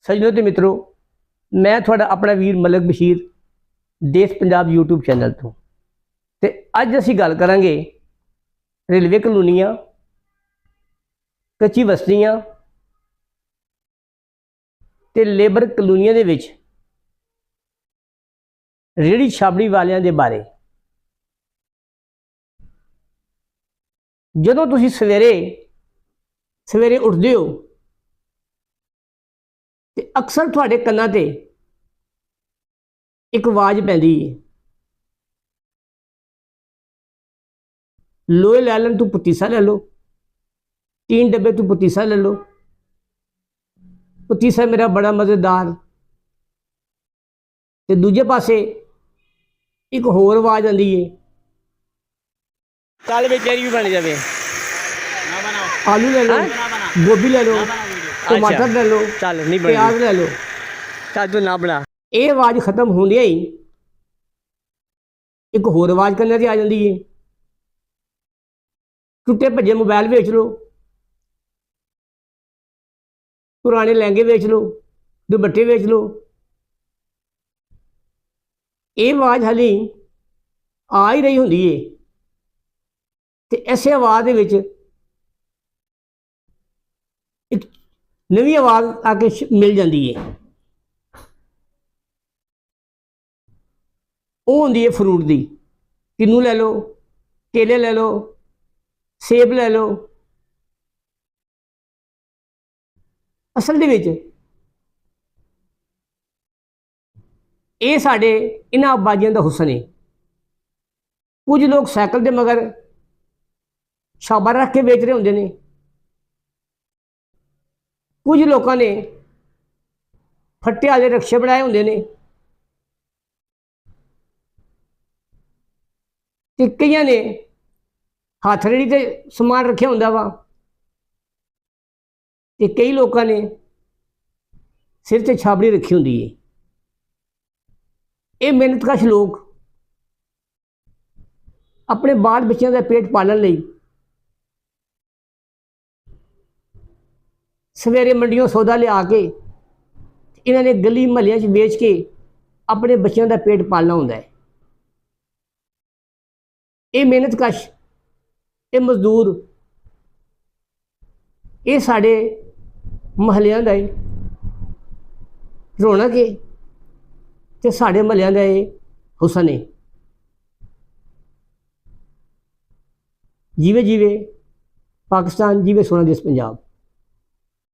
सज्जनों ते मित्रों, मैं थोड़ा अपना वीर मलिक बशीर देश पंजाब यूट्यूब चैनल तो ते अज असी गल करांगे रेलवे कलोनियां, कच्ची बस्तियां ते लेबर कलोनियां दे विच रेहड़ी छाबड़ी वालियां दे बारे। जदों तुसीं सवेरे उठदे हो ते अक्सर तुहाडे कन्नां ते एक आवाज़ पैंदी है, लोहे लैलन तू पतीसा ले लो, 3 डब्बे तू पतीसा ले लो, पतीसा मेरा बड़ा मज़ेदार। ते दूजे पासे एक होर आवाज़ आंदी है, चल वे तेरी भी बन जावे, आलू ले लो, गोभी ले लो, टमाटर ले लो, चल नहीं प्याज ले लो, चल तू ना बना। ये आवाज़ खत्म होंदे ही एक होर आवाज़ कन्नै ते आ जांदी है, टुटे भज्जे मोबाइल बेच लो, पुराने लहंगे बेच लो, दुपट्टे बेच लो। ये आवाज़ हाली आ ही रही होंदी है ते इसे आवाज़ दे विच एक नवी आवाज़ आके मिल जाती है, वो होंदी है फ्रूट दी। किन्नू ले लो, केले ले लो, सेब ले लो। असल दे विच ये साडे इन्हां आबाजियां दा हुसन है। कुछ लोग साइकिल दे मगर छाबा रख के बेच रहे होंदे ने, कुछ लोगों ने फट्टे वाले रक्शे बनाए होंदे ने ते कईयां ने हत्थ रेहड़ी ते समान रखिया होंदा वा ते कई लोगों ने सिर ते छाबड़ी रखी होंदी है। ये मेहनतकश लोग अपने बाल बच्चों का पेट पालन लई सवेरे मंडियों सौदा लिया के इन्होंने गली महल्लियां च बेच के अपने बच्चों का पेट पालना होंदा है। ये मेहनतकश, ये मजदूर, ये साढ़े महल्लियां दा रौनक है ते साढ़े महल्लियां दा हुसन है। जीवे जीवे पाकिस्तान, जीवे सोना देश पंजाब।